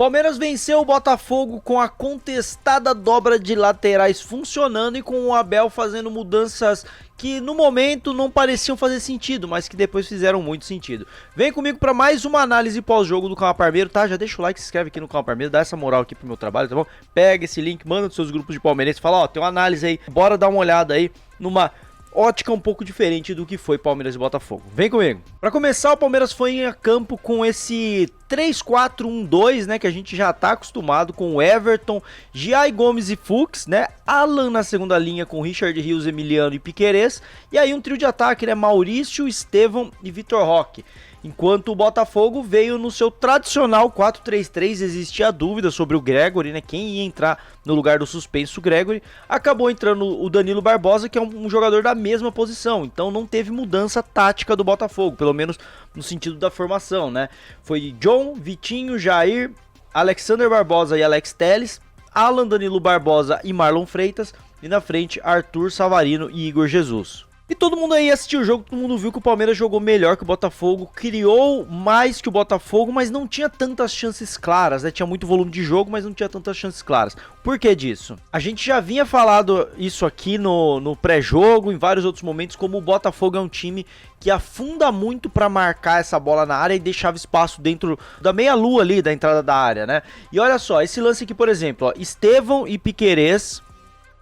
Palmeiras venceu o Botafogo com a contestada dobra de laterais funcionando e com o Abel fazendo mudanças que no momento não pareciam fazer sentido, mas que depois fizeram muito sentido. Vem comigo para mais uma análise pós-jogo do Calma Parmeiro, tá? Já deixa o like, se inscreve aqui no Calma Parmeiro, dá essa moral aqui pro meu trabalho, tá bom? Pega esse link, manda nos seus grupos de palmeirenses, fala, ó, tem uma análise aí, bora dar uma olhada aí numa ótica um pouco diferente do que foi Palmeiras e Botafogo. Vem comigo. Para começar, o Palmeiras foi a campo com esse 3-4-1-2, né, que a gente já tá acostumado com o Everton, Giai Gomes e Fux, né, Alan na segunda linha com Richard Rios, Emiliano e Piquerez, e aí um trio de ataque, né, Maurício, Estevão e Vitor Roque. Enquanto o Botafogo veio no seu tradicional 4-3-3, existia dúvida sobre o Gregory, né? Quem ia entrar no lugar do suspenso Gregory. Acabou entrando o Danilo Barbosa, que é um jogador da mesma posição. Então não teve mudança tática do Botafogo, pelo menos no sentido da formação, né? Foi John, Vitinho, Jair, Alexander Barbosa e Alex Telles, Alan, Danilo Barbosa e Marlon Freitas. E na frente, Arthur Savarino e Igor Jesus. E todo mundo aí assistiu o jogo, todo mundo viu que o Palmeiras jogou melhor que o Botafogo, criou mais que o Botafogo, mas não tinha tantas chances claras, né? Tinha muito volume de jogo, mas não tinha tantas chances claras. Por que disso? A gente já vinha falado isso aqui no pré-jogo, em vários outros momentos, como o Botafogo é um time que afunda muito para marcar essa bola na área e deixava espaço dentro da meia-lua ali da entrada da área, né? E olha só, esse lance aqui, por exemplo, ó, Estevão e Piquerez.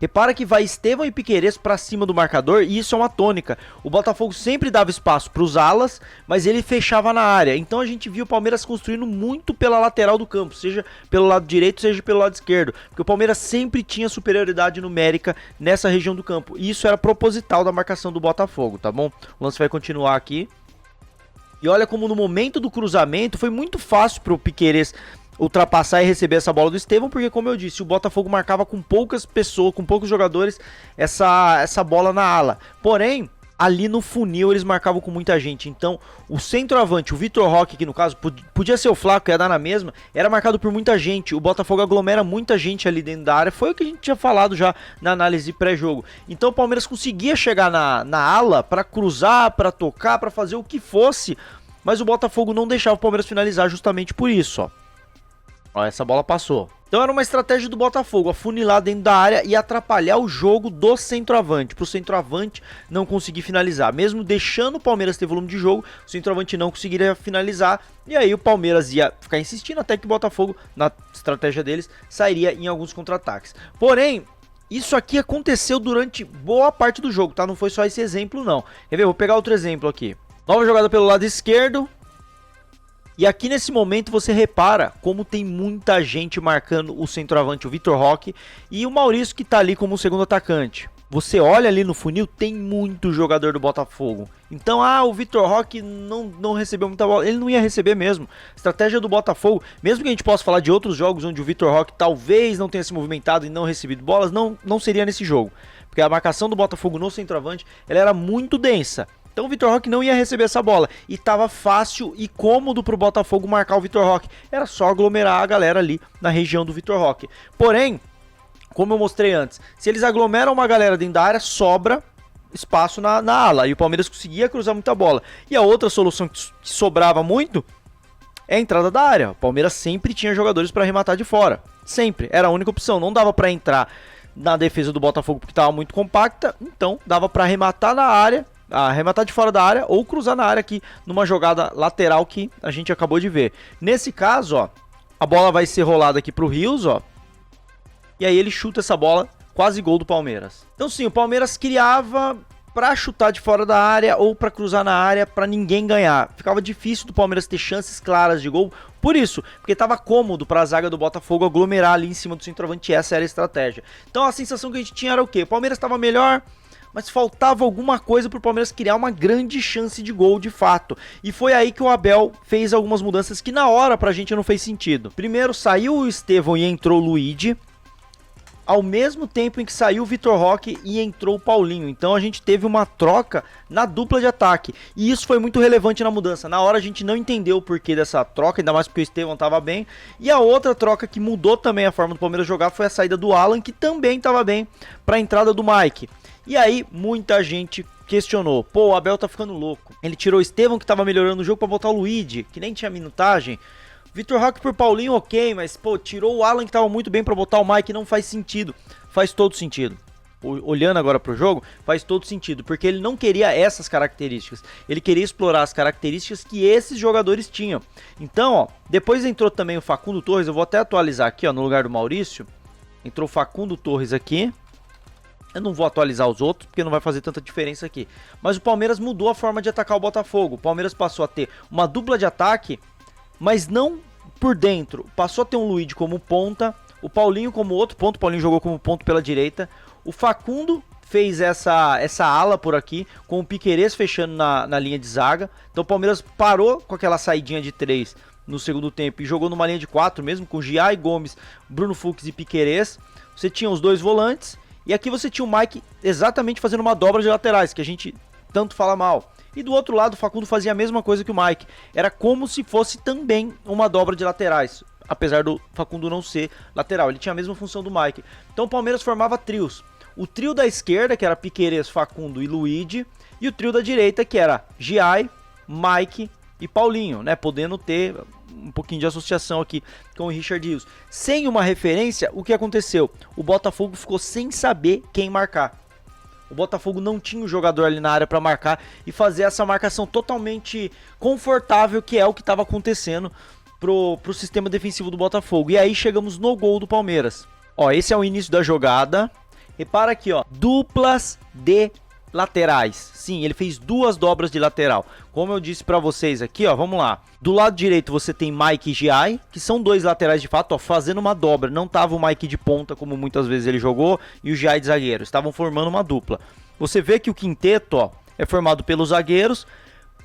Repara que vai Estevão e Piquerez para cima do marcador e isso é uma tônica. O Botafogo sempre dava espaço para os alas, mas ele fechava na área. Então a gente viu o Palmeiras construindo muito pela lateral do campo, seja pelo lado direito, seja pelo lado esquerdo. Porque o Palmeiras sempre tinha superioridade numérica nessa região do campo. E isso era proposital da marcação do Botafogo, tá bom? O lance vai continuar aqui. E olha como no momento do cruzamento foi muito fácil para o Piquerez ultrapassar e receber essa bola do Estevão, porque como eu disse, o Botafogo marcava com poucas pessoas, com poucos jogadores, essa bola na ala. Porém, ali no funil eles marcavam com muita gente, então o centroavante, o Vitor Roque, que no caso podia ser o Flaco, ia dar na mesma, era marcado por muita gente. O Botafogo aglomera muita gente ali dentro da área, foi o que a gente tinha falado já na análise pré-jogo. Então o Palmeiras conseguia chegar na ala para cruzar, para tocar, para fazer o que fosse, mas o Botafogo não deixava o Palmeiras finalizar justamente por isso, ó. Ó, essa bola passou. Então era uma estratégia do Botafogo, afunilar dentro da área e atrapalhar o jogo do centroavante, para o centroavante não conseguir finalizar. Mesmo deixando o Palmeiras ter volume de jogo, o centroavante não conseguiria finalizar. E aí o Palmeiras ia ficar insistindo até que o Botafogo, na estratégia deles, sairia em alguns contra-ataques. Porém, isso aqui aconteceu durante boa parte do jogo, tá? Não foi só esse exemplo, não. Quer ver? Vou pegar outro exemplo aqui. Nova jogada pelo lado esquerdo. E aqui nesse momento você repara como tem muita gente marcando o centroavante, o Vitor Roque, e o Maurício que tá ali como segundo atacante. Você olha ali no funil, tem muito jogador do Botafogo. Então, o Vitor Roque não recebeu muita bola. Ele não ia receber mesmo. Estratégia do Botafogo, mesmo que a gente possa falar de outros jogos onde o Vitor Roque talvez não tenha se movimentado e não recebido bolas, não seria nesse jogo. Porque a marcação do Botafogo no centroavante, ela era muito densa. Então o Vitor Roque não ia receber essa bola. E tava fácil e cômodo pro Botafogo marcar o Vitor Roque. Era só aglomerar a galera ali na região do Vitor Roque. Porém, como eu mostrei antes, se eles aglomeram uma galera dentro da área, sobra espaço na ala. E o Palmeiras conseguia cruzar muita bola. E a outra solução que sobrava muito é a entrada da área. O Palmeiras sempre tinha jogadores para arrematar de fora. Sempre. Era a única opção. Não dava para entrar na defesa do Botafogo porque estava muito compacta. Então dava para arrematar na área, arrematar de fora da área ou cruzar na área aqui numa jogada lateral que a gente acabou de ver. Nesse caso, ó, a bola vai ser rolada aqui pro Rios, ó. E aí ele chuta essa bola, quase gol do Palmeiras. Então sim, o Palmeiras criava pra chutar de fora da área ou pra cruzar na área pra ninguém ganhar. Ficava difícil do Palmeiras ter chances claras de gol. Por isso, porque tava cômodo pra zaga do Botafogo aglomerar ali em cima do centroavante. Essa era a estratégia. Então a sensação que a gente tinha era o quê? O Palmeiras tava melhor, mas faltava alguma coisa para o Palmeiras criar uma grande chance de gol de fato. E foi aí que o Abel fez algumas mudanças que na hora pra gente não fez sentido. Primeiro saiu o Estevão e entrou o Luigi, ao mesmo tempo em que saiu o Vitor Roque e entrou o Paulinho. Então a gente teve uma troca na dupla de ataque. E isso foi muito relevante na mudança. Na hora a gente não entendeu o porquê dessa troca, ainda mais porque o Estevão estava bem. E a outra troca que mudou também a forma do Palmeiras jogar foi a saída do Alan, que também estava bem, para a entrada do Mike. E aí muita gente questionou, pô, o Abel tá ficando louco. Ele tirou o Estevão, que tava melhorando o jogo, pra botar o Luigi, que nem tinha minutagem. Vitor Roque por Paulinho, ok, mas pô, tirou o Alan que tava muito bem pra botar o Mike, não faz sentido. Faz todo sentido. Olhando agora pro jogo, faz todo sentido, porque ele não queria essas características, ele queria explorar as características que esses jogadores tinham. Então, ó, depois entrou também o Facundo Torres, eu vou até atualizar aqui, ó, no lugar do Maurício, entrou o Facundo Torres aqui. Eu não vou atualizar os outros, porque não vai fazer tanta diferença aqui. Mas o Palmeiras mudou a forma de atacar o Botafogo. O Palmeiras passou a ter uma dupla de ataque, mas não por dentro. Passou a ter um Luigi como ponta, o Paulinho como outro ponto. O Paulinho jogou como ponto pela direita. O Facundo fez essa ala por aqui, com o Piquerez fechando na linha de zaga. Então o Palmeiras parou com aquela saidinha de 3 no segundo tempo e jogou numa linha de 4 mesmo, com Giai, Gomes, Bruno Fux e Piquerez. Você tinha os dois volantes. E aqui você tinha o Mike exatamente fazendo uma dobra de laterais, que a gente tanto fala mal. E do outro lado o Facundo fazia a mesma coisa que o Mike. Era como se fosse também uma dobra de laterais, apesar do Facundo não ser lateral. Ele tinha a mesma função do Mike. Então o Palmeiras formava trios. O trio da esquerda, que era Piquerez, Facundo e Luigi. E o trio da direita, que era Giai, Mike e Paulinho, né? Podendo ter um pouquinho de associação aqui com o Richard Rios. Sem uma referência, o que aconteceu? O Botafogo ficou sem saber quem marcar. O Botafogo não tinha um jogador ali na área para marcar e fazer essa marcação totalmente confortável, que é o que estava acontecendo pro sistema defensivo do Botafogo. E aí chegamos no gol do Palmeiras. Ó, esse é o início da jogada. Repara aqui, ó, duplas de laterais. Sim, ele fez duas dobras de lateral. Como eu disse pra vocês aqui, ó, vamos lá. Do lado direito você tem Mike e Giai, que são dois laterais de fato, ó, fazendo uma dobra. Não tava o Mike de ponta, como muitas vezes ele jogou, e o Giai de zagueiro. Estavam formando uma dupla. Você vê que o quinteto, ó, é formado pelos zagueiros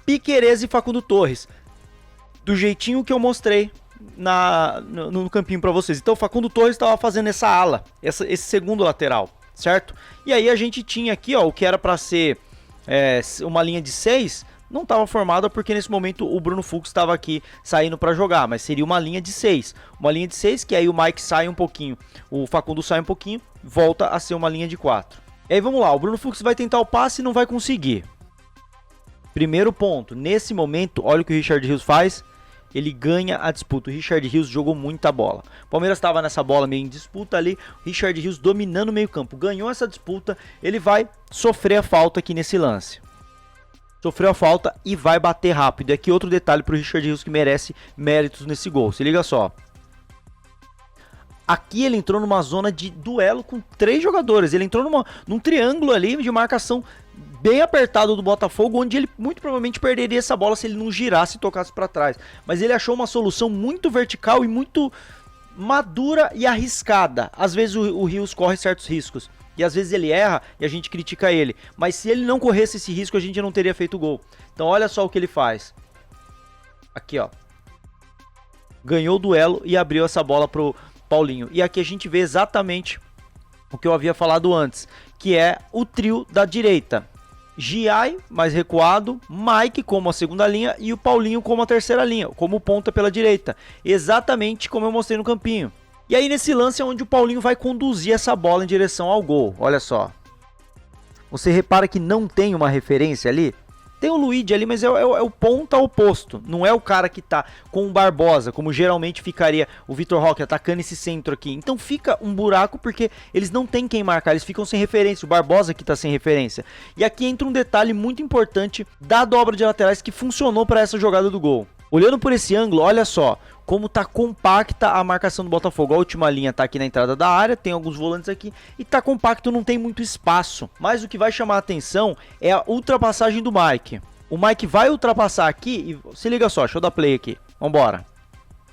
e Facundo Torres. Do jeitinho que eu mostrei no campinho pra vocês. Então o Facundo Torres estava fazendo essa ala, esse segundo lateral, certo? E aí a gente tinha aqui, ó, o que era para ser uma linha de 6, não estava formada porque nesse momento o Bruno Fux estava aqui saindo para jogar, mas seria uma linha de 6. Uma linha de 6 que aí o Mike sai um pouquinho, o Facundo sai um pouquinho, volta a ser uma linha de 4. E aí vamos lá, o Bruno Fux vai tentar o passe e não vai conseguir. Primeiro ponto, nesse momento, olha o que o Richard Rios faz. Ele ganha a disputa. O Richard Rios jogou muita bola. O Palmeiras estava nessa bola meio em disputa ali. O Richard Rios dominando o meio campo. Ganhou essa disputa. Ele vai sofrer a falta aqui nesse lance. Sofreu a falta e vai bater rápido. E aqui outro detalhe para o Richard Rios que merece méritos nesse gol. Se liga só. Aqui ele entrou numa zona de duelo com 3 jogadores. Ele entrou num triângulo ali de marcação bem apertado do Botafogo, onde ele muito provavelmente perderia essa bola se ele não girasse e tocasse para trás. Mas ele achou uma solução muito vertical e muito madura e arriscada. Às vezes o Rios corre certos riscos e às vezes ele erra e a gente critica ele. Mas se ele não corresse esse risco, a gente não teria feito gol. Então olha só o que ele faz. Aqui, ó. Ganhou o duelo e abriu essa bola pro Paulinho. E aqui a gente vê exatamente o que eu havia falado antes, que é o trio da direita. Giai, mais recuado, Mike como a segunda linha e o Paulinho como a terceira linha, como ponta pela direita. Exatamente como eu mostrei no campinho. E aí nesse lance é onde o Paulinho vai conduzir essa bola em direção ao gol. Olha só. Você repara que não tem uma referência ali? Tem o Luigi ali, mas é o ponta oposto. Não é o cara que tá com o Barbosa, como geralmente ficaria o Vitor Roque atacando esse centro aqui. Então fica um buraco porque eles não têm quem marcar, eles ficam sem referência. O Barbosa que tá sem referência. E aqui entra um detalhe muito importante da dobra de laterais que funcionou para essa jogada do gol. Olhando por esse ângulo, olha só como tá compacta a marcação do Botafogo. A última linha tá aqui na entrada da área, tem alguns volantes aqui e tá compacto, não tem muito espaço. Mas o que vai chamar a atenção é a ultrapassagem do Mike. O Mike vai ultrapassar aqui e se liga só, deixa eu dar play aqui. Vambora.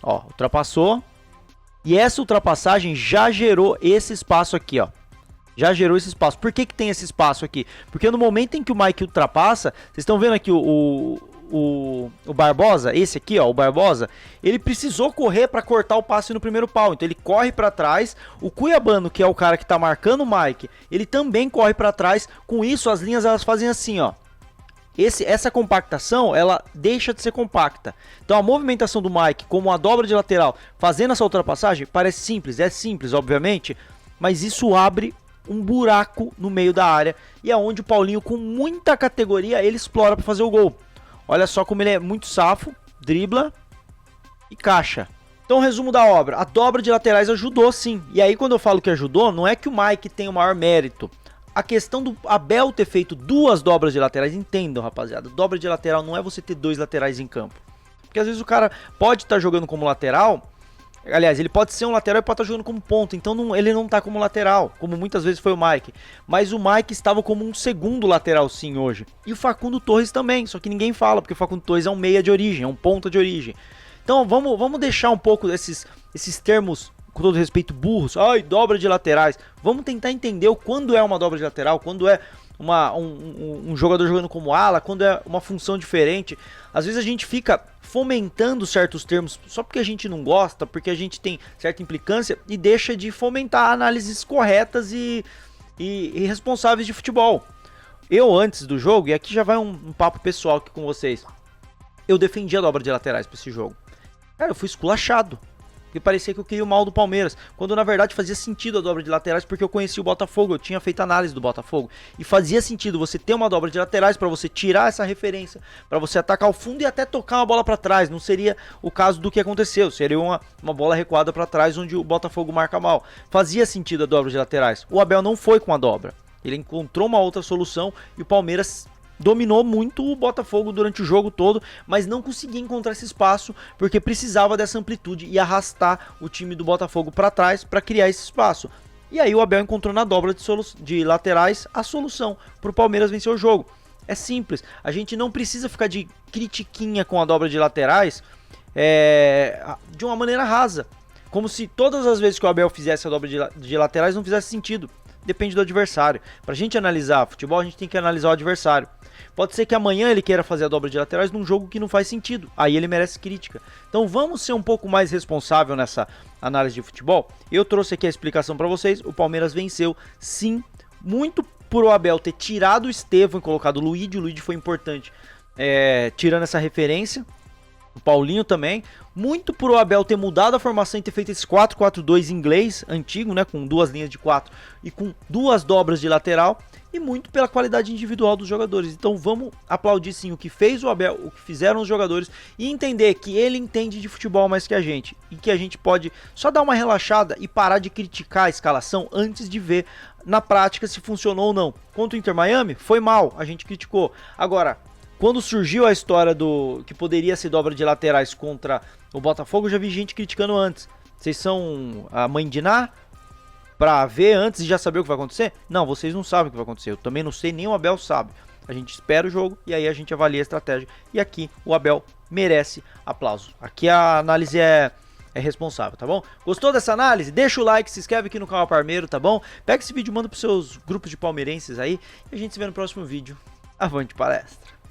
Ó, ultrapassou. E essa ultrapassagem já gerou esse espaço aqui, ó. Já gerou esse espaço. Por que tem esse espaço aqui? Porque no momento em que o Mike ultrapassa, vocês estão vendo aqui o Barbosa, esse aqui, ó, o Barbosa, ele precisou correr para cortar o passe no primeiro pau. Então ele corre para trás. O Cuiabano, que é o cara que tá marcando o Mike, ele também corre para trás. Com isso, as linhas elas fazem assim, ó. Essa compactação, ela deixa de ser compacta. Então a movimentação do Mike, como a dobra de lateral, fazendo essa ultrapassagem, parece simples. É simples, obviamente, mas isso abre um buraco no meio da área e é onde o Paulinho, com muita categoria, ele explora para fazer o gol. Olha só como ele é muito safo, dribla e caixa. Então, resumo da obra, a dobra de laterais ajudou sim. E aí quando eu falo que ajudou, não é que o Mike tem o maior mérito. A questão do Abel ter feito 2 dobras de laterais, entendam rapaziada, dobra de lateral não é você ter 2 laterais em campo. Porque às vezes o cara pode estar jogando como lateral, aliás, ele pode ser um lateral e pode estar jogando como ponta, então ele não está como lateral, como muitas vezes foi o Mike. Mas o Mike estava como um segundo lateral sim hoje. E o Facundo Torres também, só que ninguém fala, porque o Facundo Torres é um meia de origem, é um ponta de origem. Então vamos deixar um pouco esses termos, com todo respeito, burros. Ai, dobra de laterais. Vamos tentar entender quando é uma dobra de lateral, quando é um jogador jogando como ala, quando é uma função diferente. Às vezes a gente fica fomentando certos termos só porque a gente não gosta, porque a gente tem certa implicância e deixa de fomentar análises corretas e responsáveis de futebol. Eu, antes do jogo, e aqui já vai um papo pessoal aqui com vocês, eu defendi a dobra de laterais para esse jogo. Cara, eu fui esculachado. Porque parecia que eu queria o mal do Palmeiras. Quando na verdade fazia sentido a dobra de laterais porque eu conhecia o Botafogo. Eu tinha feito análise do Botafogo. E fazia sentido você ter uma dobra de laterais para você tirar essa referência. Para você atacar o fundo e até tocar uma bola para trás. Não seria o caso do que aconteceu. Seria uma bola recuada para trás onde o Botafogo marca mal. Fazia sentido a dobra de laterais. O Abel não foi com a dobra. Ele encontrou uma outra solução e o Palmeiras dominou muito o Botafogo durante o jogo todo, mas não conseguia encontrar esse espaço porque precisava dessa amplitude e arrastar o time do Botafogo para trás para criar esse espaço. E aí o Abel encontrou na dobra de laterais a solução para o Palmeiras vencer o jogo. É simples, a gente não precisa ficar de critiquinha com a dobra de laterais de uma maneira rasa, como se todas as vezes que o Abel fizesse a dobra de laterais não fizesse sentido. Depende do adversário. Pra gente analisar futebol, a gente tem que analisar o adversário. Pode ser que amanhã ele queira fazer a dobra de laterais num jogo que não faz sentido. Aí ele merece crítica. Então vamos ser um pouco mais responsável nessa análise de futebol. Eu trouxe aqui a explicação pra vocês. O Palmeiras venceu, sim, muito por o Abel ter tirado o Estevão e colocado o Luigi. O Luigi foi importante, tirando essa referência. O Paulinho também, muito por o Abel ter mudado a formação e ter feito esse 4-4-2 inglês, antigo, né, com 2 linhas de 4 e com 2 dobras de lateral, e muito pela qualidade individual dos jogadores. Então vamos aplaudir sim o que fez o Abel, o que fizeram os jogadores, e entender que ele entende de futebol mais que a gente, e que a gente pode só dar uma relaxada e parar de criticar a escalação antes de ver na prática se funcionou ou não. Contra o Inter Miami, foi mal, a gente criticou. Agora, quando surgiu a história do que poderia ser dobra de laterais contra o Botafogo, eu já vi gente criticando antes. Vocês são a mãe de Ná pra ver antes e já saber o que vai acontecer? Não, vocês não sabem o que vai acontecer. Eu também não sei, nem o Abel sabe. A gente espera o jogo e aí a gente avalia a estratégia. E aqui o Abel merece aplauso. Aqui a análise é responsável, tá bom? Gostou dessa análise? Deixa o like, se inscreve aqui no canal Parmeiro, tá bom? Pega esse vídeo e manda pros seus grupos de palmeirenses aí. E a gente se vê no próximo vídeo. Avante palestra!